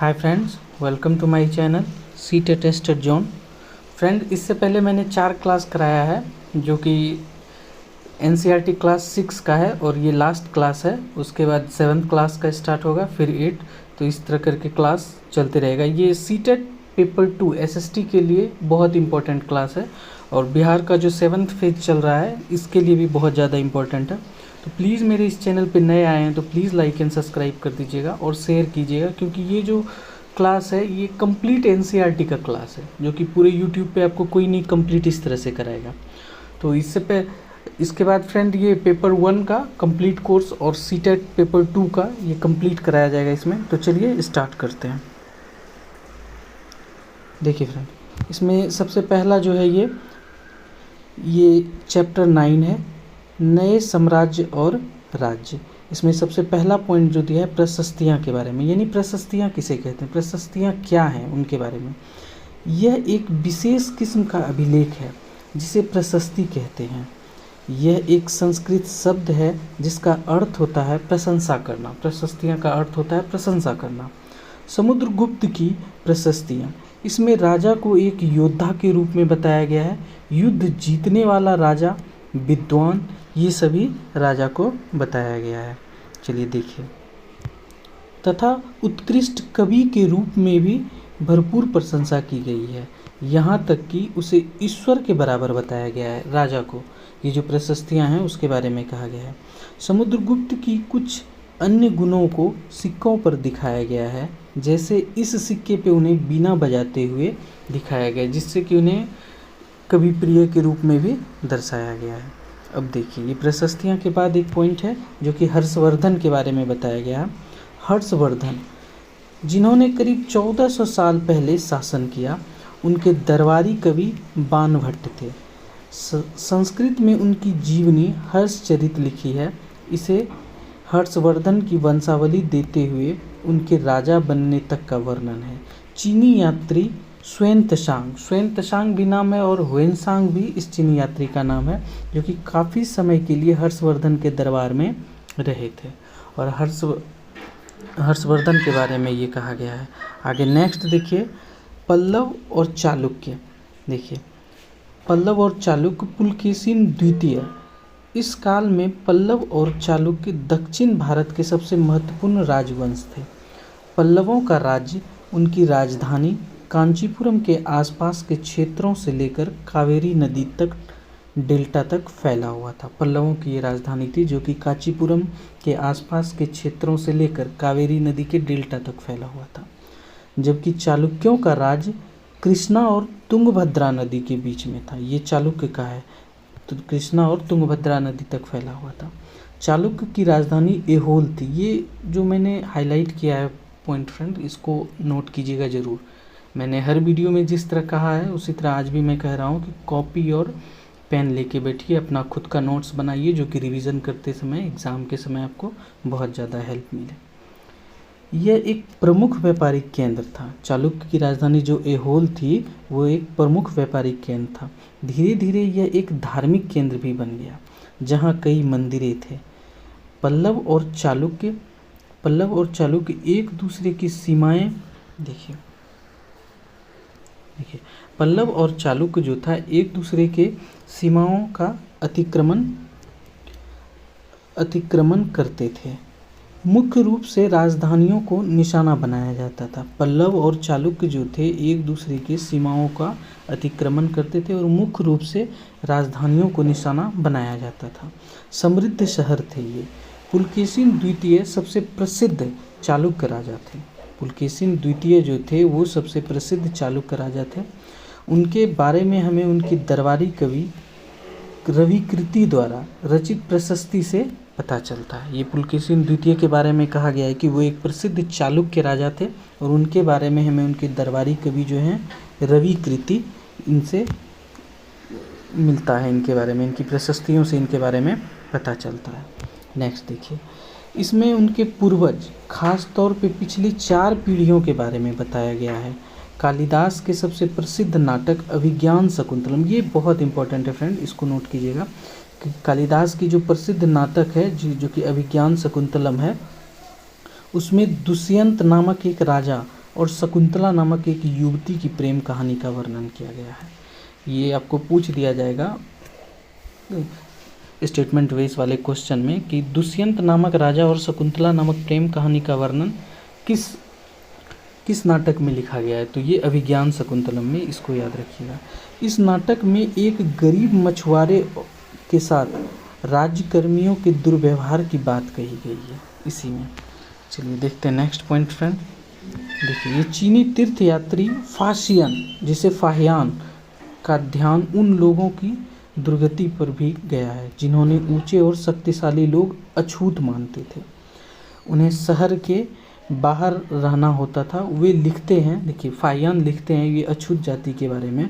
Hi friends, welcome to my channel CTET tester John. Friend, इससे पहले मैंने 4 class कराया है जो कि एनसीईआरटी क्लास 6 का है और ये लास्ट क्लास है। उसके बाद 7th क्लास का स्टार्ट होगा, फिर 8, तो इस तरह करके क्लास चलते रहेगा। ये सीटेट पेपर 2 एसएसटी के लिए बहुत इंपॉर्टेंट क्लास है और बिहार का जो 7th फेज चल रहा है इसके लिए भी बहुत ज़्यादा इंपॉर्टेंट है। तो प्लीज़ मेरे इस चैनल पे नए आए हैं तो प्लीज़ लाइक एंड सब्सक्राइब कर दीजिएगा और शेयर कीजिएगा, क्योंकि ये जो क्लास है ये कंप्लीट एनसीईआरटी का क्लास है जो कि पूरे यूट्यूब पे आपको कोई नहीं कंप्लीट इस तरह से कराएगा। तो इसके बाद फ्रेंड ये पेपर 1 का कंप्लीट कोर्स और सीटेट पेपर 2 का ये कंप्लीट कराया जाएगा इसमें। तो चलिए स्टार्ट करते हैं। देखिए फ्रेंड, इसमें सबसे पहला जो है ये चैप्टर 9 है, नए साम्राज्य और राज्य। इसमें सबसे पहला पॉइंट जो दिया है प्रशस्तियाँ के बारे में, यानी प्रशस्तियाँ किसे कहते हैं, प्रशस्तियाँ क्या हैं उनके बारे में। यह एक विशेष किस्म का अभिलेख है जिसे प्रशस्ति कहते हैं। यह एक संस्कृत शब्द है जिसका अर्थ होता है प्रशंसा करना। प्रशस्तियाँ का अर्थ होता है प्रशंसा करना। समुद्रगुप्त की प्रशस्तियाँ, इसमें राजा को एक योद्धा के रूप में बताया गया है। युद्ध जीतने वाला राजा, विद्वान, ये सभी राजा को बताया गया है। चलिए देखिए, तथा उत्कृष्ट कवि के रूप में भी भरपूर प्रशंसा की गई है, यहाँ तक कि उसे ईश्वर के बराबर बताया गया है राजा को। ये जो प्रशस्तियाँ हैं उसके बारे में कहा गया है। समुद्रगुप्त की कुछ अन्य गुणों को सिक्कों पर दिखाया गया है, जैसे इस सिक्के पे उन्हें बीना बजाते हुए दिखाया गया, जिससे कि उन्हें कवि प्रिय के रूप में भी दर्शाया गया है। अब देखिए, ये प्रशस्तियाँ के बाद एक पॉइंट है जो कि हर्षवर्धन के बारे में बताया गया है। हर्षवर्धन, जिन्होंने करीब 1400 साल पहले शासन किया, उनके दरबारी कवि बाणभट्ट थे। संस्कृत में उनकी जीवनी हर्षचरित लिखी है। इसे हर्षवर्धन की वंशावली देते हुए उनके राजा बनने तक का वर्णन है। चीनी यात्री स्वान-त्सांग भी नाम है और ह्वेनसांग भी इस चीनी यात्री का नाम है, जो कि काफ़ी समय के लिए हर्षवर्धन के दरबार में रहे थे। और हर्षवर्धन के बारे में ये कहा गया है। आगे नेक्स्ट देखिए, पल्लव और चालुक्य। देखिए, पल्लव और चालुक्य पुलकेशिन द्वितीय। इस काल में पल्लव और चालुक्य दक्षिण भारत के सबसे महत्वपूर्ण राजवंश थे। पल्लवों का राज्य उनकी राजधानी कांचीपुरम के आसपास के क्षेत्रों से लेकर कावेरी नदी तक डेल्टा तक फैला हुआ था। पल्लवों की ये राजधानी थी जो कि कांचीपुरम के आसपास के क्षेत्रों से लेकर कावेरी नदी के डेल्टा तक फैला हुआ था। जबकि चालुक्यों का राज्य कृष्णा और तुंगभद्रा नदी के बीच में था। ये चालुक्य का है, तो कृष्णा और तुंगभद्रा नदी तक फैला हुआ था। चालुक्य की राजधानी ऐहोल थी। ये जो मैंने हाईलाइट किया है पॉइंट फ्रेंड, इसको नोट कीजिएगा ज़रूर। मैंने हर वीडियो में जिस तरह कहा है उसी तरह आज भी मैं कह रहा हूँ कि कॉपी और पेन लेके बैठिए, अपना खुद का नोट्स बनाइए, जो कि रिवीजन करते समय एग्ज़ाम के समय आपको बहुत ज़्यादा हेल्प मिले। यह एक प्रमुख व्यापारिक केंद्र था। चालुक्य की राजधानी जो ऐहोल थी वो एक प्रमुख व्यापारिक केंद्र था। धीरे धीरे यह एक धार्मिक केंद्र भी बन गया, जहाँ कई मंदिरें थे। पल्लव और चालुक्य एक दूसरे की सीमाएं देखिए, पल्लव और चालुक्य जो था एक दूसरे के सीमाओं का अतिक्रमण करते थे। मुख्य रूप से राजधानियों को निशाना बनाया जाता था। पल्लव और चालुक्य जो थे एक दूसरे के सीमाओं का अतिक्रमण करते थे और मुख्य रूप से राजधानियों को निशाना बनाया जाता था। समृद्ध शहर थे ये। पुलकेशिन द्वितीय सबसे प्रसिद्ध चालुक्य राजा थे। पुलकेशिन द्वितीय जो थे वो सबसे प्रसिद्ध चालुक्य राजा थे। उनके बारे में हमें उनकी दरबारी कवि रविकृति द्वारा रचित प्रशस्ति से पता चलता है। ये पुलकेशिन द्वितीय के बारे में कहा गया है कि वो एक प्रसिद्ध चालुक्य राजा थे और उनके बारे में हमें उनके दरबारी कवि जो हैं रविकृति, इनसे मिलता है, इनके बारे में, इनकी प्रशस्तियों से इनके बारे में पता चलता है। नेक्स्ट देखिए, इसमें उनके पूर्वज खास तौर पे पिछली 4 पीढ़ियों के बारे में बताया गया है। कालिदास के सबसे प्रसिद्ध नाटक अभिज्ञान शकुंतलम, ये बहुत इंपॉर्टेंट है फ्रेंड, इसको नोट कीजिएगा कि कालिदास की जो प्रसिद्ध नाटक है जो कि अभिज्ञान शकुंतलम है, उसमें दुष्यंत नामक एक राजा और शकुंतला नामक एक युवती की प्रेम कहानी का वर्णन किया गया है। ये आपको पूछ दिया जाएगा स्टेटमेंट वेस वाले क्वेश्चन में कि दुष्यंत नामक राजा और शकुंतला नामक प्रेम कहानी का वर्णन किस नाटक में लिखा गया है। तो ये अभिज्ञान शकुंतलम में, इसको याद रखिएगा। इस नाटक में एक गरीब मछुआरे के साथ राज्यकर्मियों के दुर्व्यवहार की बात कही गई है इसी में। चलिए देखते हैं नेक्स्ट पॉइंट फ्रेंड। देखिए, ये चीनी तीर्थयात्री फाशियन जिसे फाहियान का ध्यान उन लोगों की दुर्गति पर भी गया है जिन्होंने ऊंचे और शक्तिशाली लोग अछूत मानते थे, उन्हें शहर के बाहर रहना होता था। वे लिखते हैं, देखिए फाहियान लिखते हैं ये अछूत जाति के बारे में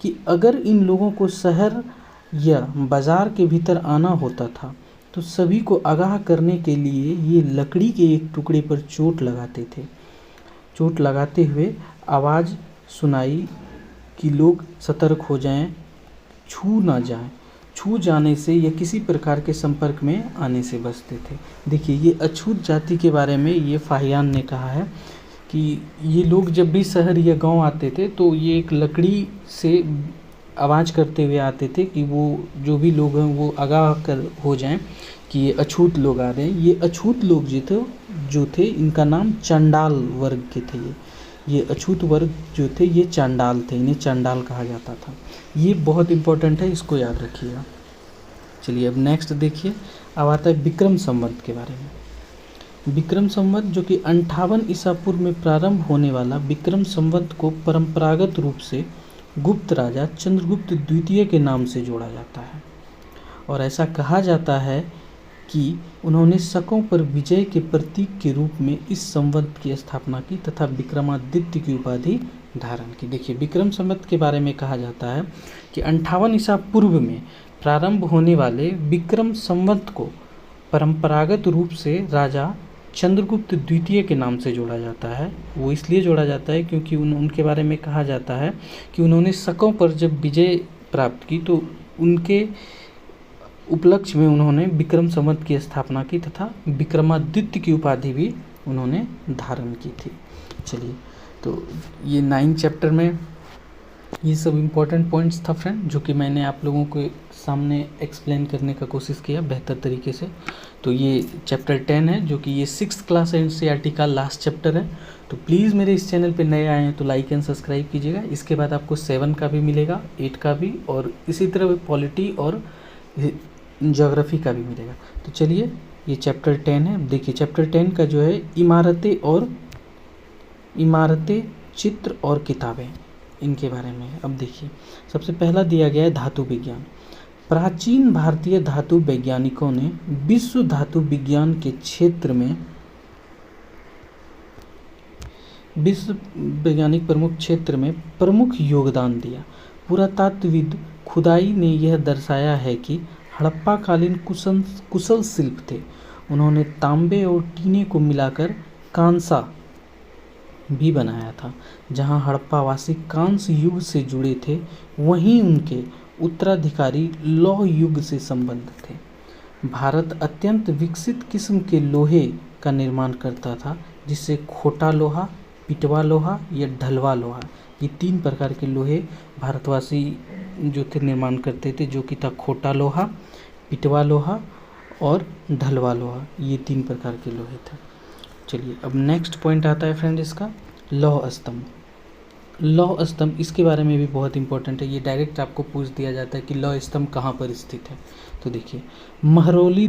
कि अगर इन लोगों को शहर या बाज़ार के भीतर आना होता था तो सभी को आगाह करने के लिए ये लकड़ी के एक टुकड़े पर चोट लगाते थे। चोट लगाते हुए आवाज़ सुनाई कि लोग सतर्क हो जाएं, छू ना जाएं, छू जाने से या किसी प्रकार के संपर्क में आने से बचते थे। देखिए, ये अछूत जाति के बारे में ये फाहियान ने कहा है कि ये लोग जब भी शहर या गांव आते थे तो ये एक लकड़ी से आवाज़ करते हुए आते थे कि वो जो भी लोग हैं वो आगाह कर हो जाएं कि ये अछूत लोग आ रहे हैं। ये अछूत लोग जो थे इनका नाम चंडाल वर्ग के थे। ये अछूत वर्ग जो थे ये चांडाल थे, इन्हें चांडाल कहा जाता था। ये बहुत इंपॉर्टेंट है, इसको याद रखिएगा। चलिए अब नेक्स्ट देखिए, अब आता है विक्रम संवत के बारे में। विक्रम संवत जो कि 58 ईसा पूर्व में प्रारंभ होने वाला विक्रम संवत को परंपरागत रूप से गुप्त राजा चंद्रगुप्त द्वितीय के नाम से जोड़ा जाता है और ऐसा कहा जाता है कि उन्होंने शकों पर विजय के प्रतीक के रूप में इस संवत की स्थापना की तथा विक्रमादित्य की उपाधि धारण की। देखिए, विक्रम संवत के बारे में कहा जाता है कि 58 ईसा पूर्व में प्रारंभ होने वाले विक्रम संवत को परंपरागत रूप से राजा चंद्रगुप्त द्वितीय के नाम से जोड़ा जाता है। वो इसलिए जोड़ा जाता है क्योंकि उनके बारे में कहा जाता है कि उन्होंने शकों पर जब विजय प्राप्त की तो उनके उपलक्ष्य में उन्होंने विक्रम संवत की स्थापना की तथा विक्रमादित्य की उपाधि भी उन्होंने धारण की थी। चलिए, तो ये 9 चैप्टर में ये सब इम्पोर्टेंट पॉइंट्स था फ्रेंड, जो कि मैंने आप लोगों के सामने एक्सप्लेन करने का कोशिश किया बेहतर तरीके से। तो ये चैप्टर 10 है जो कि ये 6th क्लास एनसीईआरटी का लास्ट चैप्टर है। तो प्लीज़ मेरे इस चैनल पे नए आए हैं तो लाइक एंड सब्सक्राइब कीजिएगा। इसके बाद आपको 7 का भी मिलेगा, 8 का भी, और इसी तरह पॉलिटी और ज्योग्राफी का भी मिलेगा। तो चलिए, ये चैप्टर 10 है। देखिए, चैप्टर 10 का जो है इमारतें, चित्र और किताबें, इनके बारे में है। अब देखिए, सबसे पहला दिया गया है धातु विज्ञान। प्राचीन भारतीय धातु वैज्ञानिकों ने विश्व धातु विज्ञान के क्षेत्र में प्रमुख योगदान दिया। पुरातत्वविद खुदाई ने यह दर्शाया है कि हड़प्पा कालीन कुशल शिल्प थे। उन्होंने तांबे और टीने को मिलाकर कांसा भी बनाया था। जहां हड़प्पावासी कांस्य युग से जुड़े थे, वहीं उनके उत्तराधिकारी लौह युग से संबंध थे। भारत अत्यंत विकसित किस्म के लोहे का निर्माण करता था, जिससे खोटा लोहा, पिटवा लोहा या ढलवा लोहा, ये 3 प्रकार के लोहे भारतवासी जो थे निर्माण करते थे, जो कि था खोटा लोहा, पिटवा लोहा और ढलवा लोहा। ये 3 प्रकार के लोहे थे। चलिए, अब नेक्स्ट पॉइंट आता है फ्रेंड इसका, लौह स्तंभ। लौह स्तंभ, इसके बारे में भी बहुत इंपॉर्टेंट है। ये डायरेक्ट आपको पूछ दिया जाता है कि लौह स्तंभ कहाँ पर स्थित है। तो देखिए, महरौली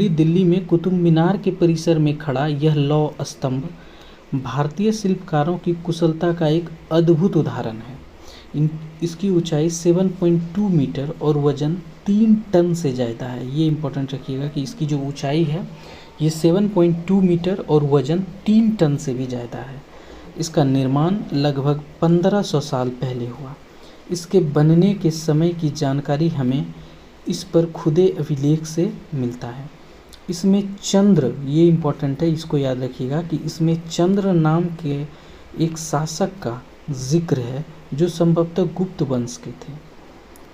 दिल्ली में कुतुब मीनार के परिसर में खड़ा यह लौह स्तंभ भारतीय शिल्पकारों की कुशलता का एक अद्भुत उदाहरण है। इसकी ऊंचाई 7.2 मीटर और वजन 3 टन से ज़्यादा है। ये इंपॉर्टेंट रखिएगा कि इसकी जो ऊंचाई है ये 7.2 मीटर और वजन 3 टन से भी ज़्यादा है। इसका निर्माण लगभग 1500 साल पहले हुआ। इसके बनने के समय की जानकारी हमें इस पर खुदे अभिलेख से मिलता है। इसमें चंद्र, ये इम्पोर्टेंट है, इसको याद रखिएगा कि इसमें चंद्र नाम के एक शासक का जिक्र है जो संभवतः गुप्त वंश के थे।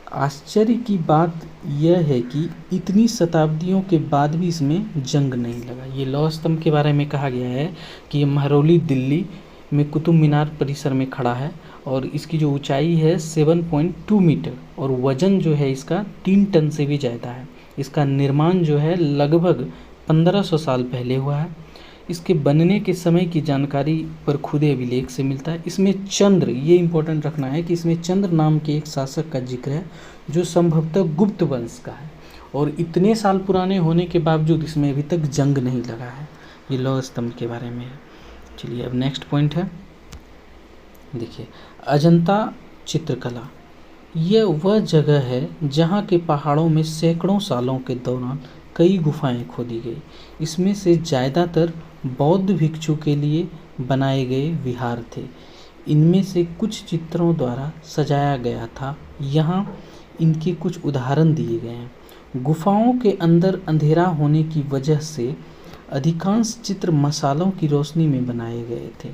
आश्चर्य की बात यह है कि इतनी शताब्दियों के बाद भी इसमें जंग नहीं लगा। ये लौह स्तंभ के बारे में कहा गया है कि ये महरौली दिल्ली में कुतुब मीनार परिसर में खड़ा है और इसकी जो ऊंचाई है 7.2 मीटर और वजन जो है इसका 3 टन से भी ज़्यादा है। इसका निर्माण जो है लगभग 1500 साल पहले हुआ है। इसके बनने के समय की जानकारी पर खुदे अभिलेख से मिलता है। इसमें चंद्र, ये इंपॉर्टेंट रखना है कि इसमें चंद्र नाम के एक शासक का जिक्र है जो संभवतः गुप्त वंश का है और इतने साल पुराने होने के बावजूद इसमें अभी तक जंग नहीं लगा है। ये लौह स्तंभ के बारे में है। चलिए अब नेक्स्ट पॉइंट है, देखिए अजंता चित्रकला। यह वह जगह है जहाँ के पहाड़ों में सैकड़ों सालों के दौरान कई गुफाएं खोदी गई। इसमें से ज़्यादातर बौद्ध भिक्षु के लिए बनाए गए विहार थे। इनमें से कुछ चित्रों द्वारा सजाया गया था। यहाँ इनके कुछ उदाहरण दिए गए हैं। गुफाओं के अंदर अंधेरा होने की वजह से अधिकांश चित्र मसालों की रोशनी में बनाए गए थे।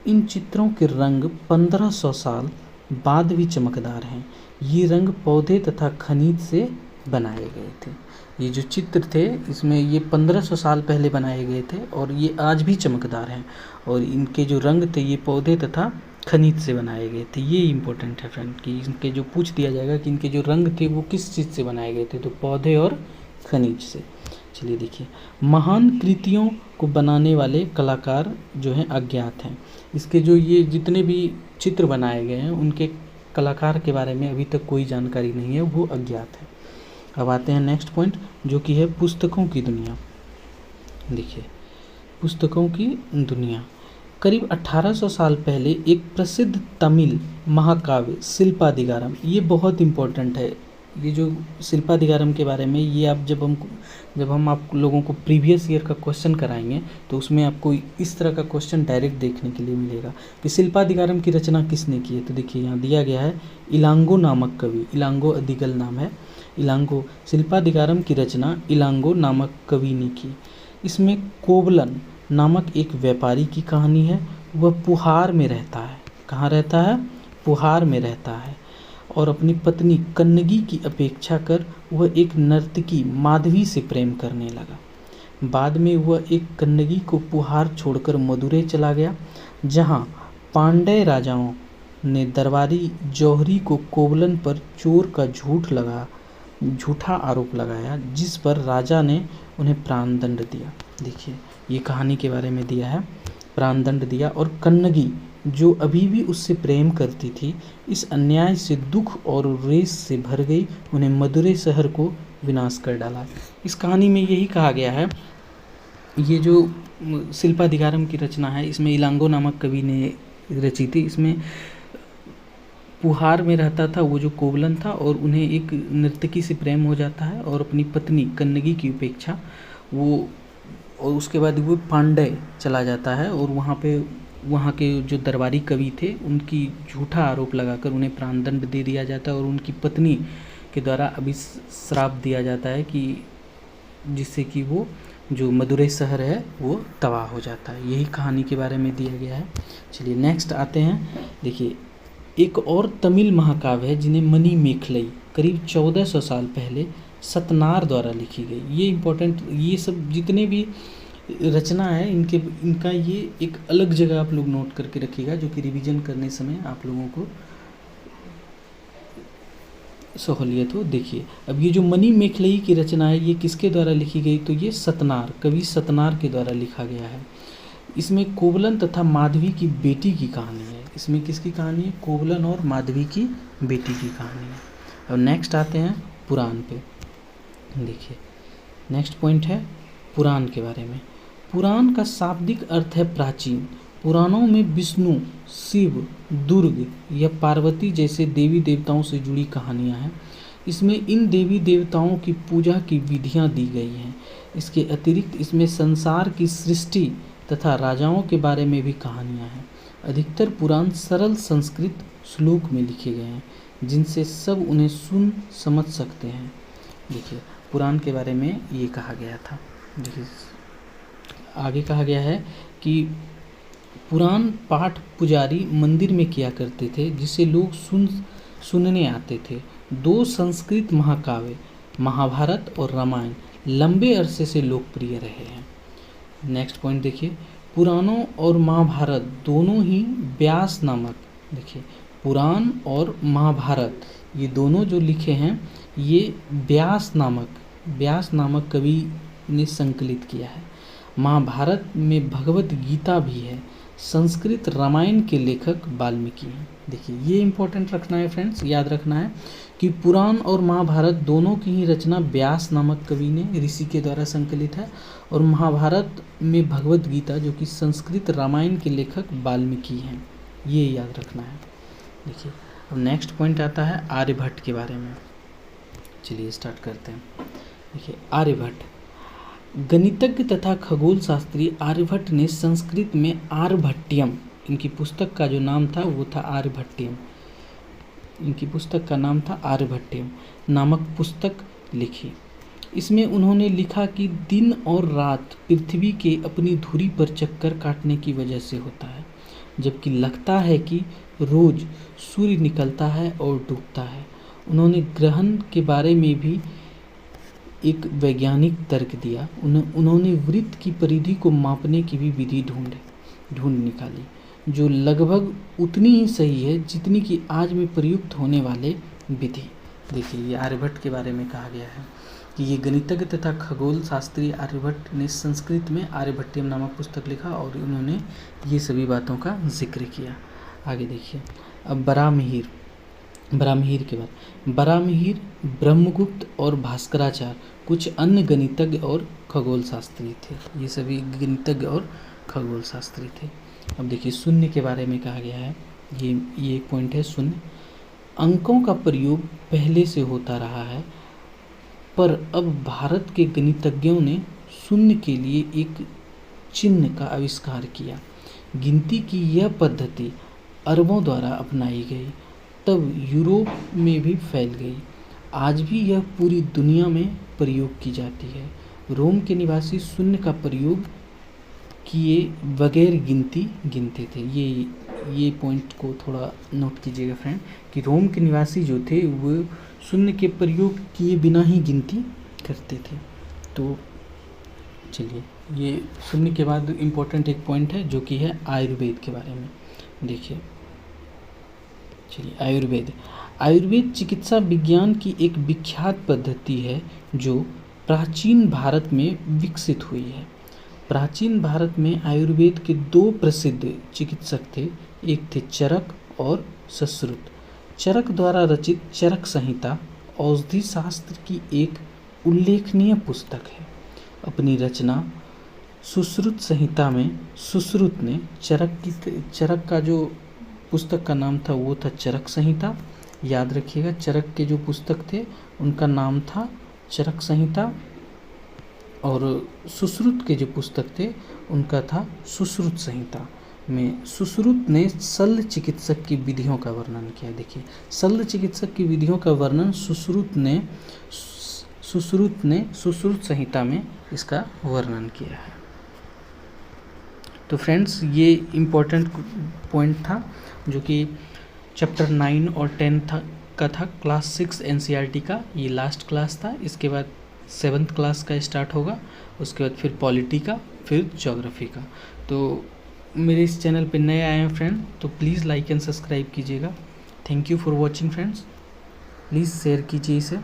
इन चित्रों के रंग 1500 साल बाद भी चमकदार हैं। ये रंग पौधे तथा खनिज से बनाए गए थे। ये जो चित्र थे इसमें ये 1500 साल पहले बनाए गए थे और ये आज भी चमकदार हैं और इनके जो रंग थे ये पौधे तथा खनिज से बनाए गए थे। ये इम्पोर्टेंट है फ्रेंड कि इनके जो पूछ दिया जाएगा कि इनके जो रंग थे वो किस चीज़ से बनाए गए थे, तो पौधे और खनिज से। चलिए देखिए, महान कृतियों को बनाने वाले कलाकार जो हैं अज्ञात हैं। इसके जो ये जितने भी चित्र बनाए गए हैं उनके कलाकार के बारे में अभी तक कोई जानकारी नहीं है, वो अज्ञात है। अब आते हैं नेक्स्ट पॉइंट जो कि है पुस्तकों की दुनिया। देखिए पुस्तकों की दुनिया, करीब 1800 साल पहले एक प्रसिद्ध तमिल महाकाव्य शिल्पादिगारम, ये बहुत इम्पोर्टेंट है। ये जो शिल्पादिगारम के बारे में ये आप जब हम आप लोगों को प्रीवियस ईयर का क्वेश्चन कराएंगे तो उसमें आपको इस तरह का क्वेश्चन डायरेक्ट देखने के लिए मिलेगा कि शिल्पादिगारम की रचना किसने की है। तो देखिए यहाँ दिया गया है इलांगो नामक कवि, इलांगो अदिगल नाम है, इलांगो। शिल्पादिगारम की रचना इलांगो नामक कवि ने की। इसमें कोवलन नामक एक व्यापारी की कहानी है। वह पुहार में रहता है। कहाँ रहता है? पुहार में रहता है और अपनी पत्नी कन्नगी की अपेक्षा कर वह एक नर्तकी माधवी से प्रेम करने लगा। बाद में वह एक कन्नगी को पुहार छोड़कर मदुरै चला गया, जहाँ पांड्य राजाओं ने दरबारी जौहरी को कोवलन पर चोर का झूठा आरोप लगाया, जिस पर राजा ने उन्हें प्राणदंड दिया। देखिए ये कहानी के बारे में दिया है, प्राणदंड दिया। और कन्नगी जो अभी भी उससे प्रेम करती थी, इस अन्याय से दुख और रेस से भर गई, उन्हें मदुरै शहर को विनाश कर डाला। इस कहानी में यही कहा गया है, ये जो शिल्पादिगारम की रचना है इसमें इलांगो नामक कवि ने रची थी। इसमें पुहार में रहता था वो जो कोवलन था और उन्हें एक नर्तकी से प्रेम हो जाता है और अपनी पत्नी कन्नगी की उपेक्षा वो, और उसके बाद वो पांड्य चला जाता है और वहाँ के जो दरबारी कवि थे उनकी झूठा आरोप लगाकर उन्हें प्राणदंड दे दिया जाता है और उनकी पत्नी के द्वारा अभी श्राप दिया जाता है कि जिससे कि वो जो मदुरै शहर है वो तबाह हो जाता है। यही कहानी के बारे में दिया गया है। चलिए नेक्स्ट आते हैं। देखिए एक और तमिल महाकाव्य है जिन्हें मणि मेखलई करीब 1400 साल पहले सतनार द्वारा लिखी गई। ये इम्पोर्टेंट, ये सब जितने भी रचना है इनका ये एक अलग जगह आप लोग नोट करके रखिएगा, जो कि रिवीजन करने समय आप लोगों को सहूलियत हो। देखिए अब ये जो मणि मेखलई की रचना है ये किसके द्वारा लिखी गई, तो ये सतनार, कवि सतनार के द्वारा लिखा गया है। इसमें कोवलन तथा माधवी की बेटी की कहानी है। इसमें किसकी कहानी है? कोवलन और माधवी की बेटी की कहानी है। अब नेक्स्ट आते हैं पुराण पे। देखिए नेक्स्ट पॉइंट है पुराण के बारे में। पुराण का शाब्दिक अर्थ है प्राचीन। पुराणों में विष्णु, शिव, दुर्ग या पार्वती जैसे देवी देवताओं से जुड़ी कहानियाँ हैं। इसमें इन देवी देवताओं की पूजा की विधियाँ दी गई हैं। इसके अतिरिक्त इसमें संसार की सृष्टि तथा राजाओं के बारे में भी कहानियाँ हैं। अधिकतर पुराण सरल संस्कृत श्लोक में लिखे गए हैं, जिनसे सब उन्हें सुन समझ सकते हैं। देखिए पुराण के बारे में ये कहा गया था। देखिए आगे कहा गया है कि पुराण पाठ पुजारी मंदिर में किया करते थे, जिसे लोग सुनने आते थे। दो संस्कृत महाकाव्य महाभारत और रामायण लंबे अरसे से लोकप्रिय रहे हैं। नेक्स्ट पॉइंट देखिए, पुराणों और महाभारत दोनों ही व्यास नामक, देखिए पुराण और महाभारत ये दोनों जो लिखे हैं ये व्यास नामक कवि ने संकलित किया है। महाभारत में भगवत गीता भी है। संस्कृत रामायण के लेखक वाल्मीकि हैं। देखिए ये इंपॉर्टेंट रखना है फ्रेंड्स, याद रखना है कि पुराण और महाभारत दोनों की ही रचना व्यास नामक कवि ने ऋषि के द्वारा संकलित है, और महाभारत में भगवत गीता जो कि संस्कृत रामायण के लेखक वाल्मीकि हैं, ये याद रखना है। देखिए अब नेक्स्ट पॉइंट आता है आर्यभट्ट के बारे में। चलिए स्टार्ट करते हैं। देखिए आर्यभट्ट गणितज्ञ तथा खगोल शास्त्री आर्यभट्ट ने संस्कृत में आर्यभट्टियम, इनकी पुस्तक का जो नाम था वो था आर्यभट्टियम, इनकी पुस्तक का नाम था आर्यभट्टियम नामक पुस्तक लिखी। इसमें उन्होंने लिखा कि दिन और रात पृथ्वी के अपनी धुरी पर चक्कर काटने की वजह से होता है, जबकि लगता है कि रोज सूर्य निकलता है और डूबता है। उन्होंने ग्रहण के बारे में भी एक वैज्ञानिक तर्क दिया। उन्होंने वृत्त की परिधि को मापने की भी विधि ढूंढ निकाली, जो लगभग उतनी ही सही है जितनी कि आज में प्रयुक्त होने वाले विधि। देखिए ये आर्यभट्ट के बारे में कहा गया है कि ये गणितज्ञ तथा खगोल शास्त्री आर्यभट्ट ने संस्कृत में आर्यभट्टियम नामक पुस्तक लिखा और उन्होंने ये सभी बातों का जिक्र किया। आगे देखिए अब बराहमिहिर के बाद बराहमिहिर, ब्रह्मगुप्त और भास्कराचार्य कुछ अन्य गणितज्ञ और खगोल शास्त्री थे। ये सभी गणितज्ञ और खगोल शास्त्री थे। अब देखिए शून्य के बारे में कहा गया है, ये एक पॉइंट है शून्य। अंकों का प्रयोग पहले से होता रहा है, पर अब भारत के गणितज्ञों ने शून्य के लिए एक चिन्ह का आविष्कार किया। गिनती की यह पद्धति अरबों द्वारा अपनाई गई, तब यूरोप में भी फैल गई। आज भी यह पूरी दुनिया में प्रयोग की जाती है। रोम के निवासी शून्य का प्रयोग किए बगैर गिनती गिनते थे। ये पॉइंट को थोड़ा नोट कीजिएगा फ्रेंड कि रोम के निवासी जो थे वो शून्य के प्रयोग किए बिना ही गिनती करते थे। तो चलिए ये शून्य के बाद इम्पोर्टेंट एक पॉइंट है जो कि है आयुर्वेद के बारे में। देखिए चलिए आयुर्वेद चिकित्सा विज्ञान की एक विख्यात पद्धति है जो प्राचीन भारत में विकसित हुई है। प्राचीन भारत में आयुर्वेद के दो प्रसिद्ध चिकित्सक थे, एक थे चरक और सुश्रुत। चरक द्वारा रचित चरक संहिता औषधि शास्त्र की एक उल्लेखनीय पुस्तक है। अपनी रचना सुश्रुत संहिता में सुश्रुत ने चरक का जो पुस्तक का नाम था वो था चरक संहिता। याद रखिएगा चरक के जो पुस्तक थे उनका नाम था चरक संहिता, और सुश्रुत के जो पुस्तक थे उनका था सुश्रुत संहिता। में सुश्रुत ने शल्य चिकित्सक की विधियों का वर्णन किया। देखिए शल्य चिकित्सक की विधियों का वर्णन सुश्रुत ने सुश्रुत संहिता में इसका वर्णन किया है। तो फ्रेंड्स ये इम्पोर्टेंट पॉइंट था जो कि चैप्टर 9 और 10 का था। क्लास 6 एनसीईआरटी का ये लास्ट क्लास था। इसके बाद 7th क्लास का स्टार्ट होगा, उसके बाद फिर पॉलिटी का, फिर ज्योग्राफी का। तो मेरे इस चैनल पे नए आए हैं फ्रेंड तो प्लीज़ लाइक एंड सब्सक्राइब कीजिएगा। Thank you for watching friends, please share कीजिए इसे।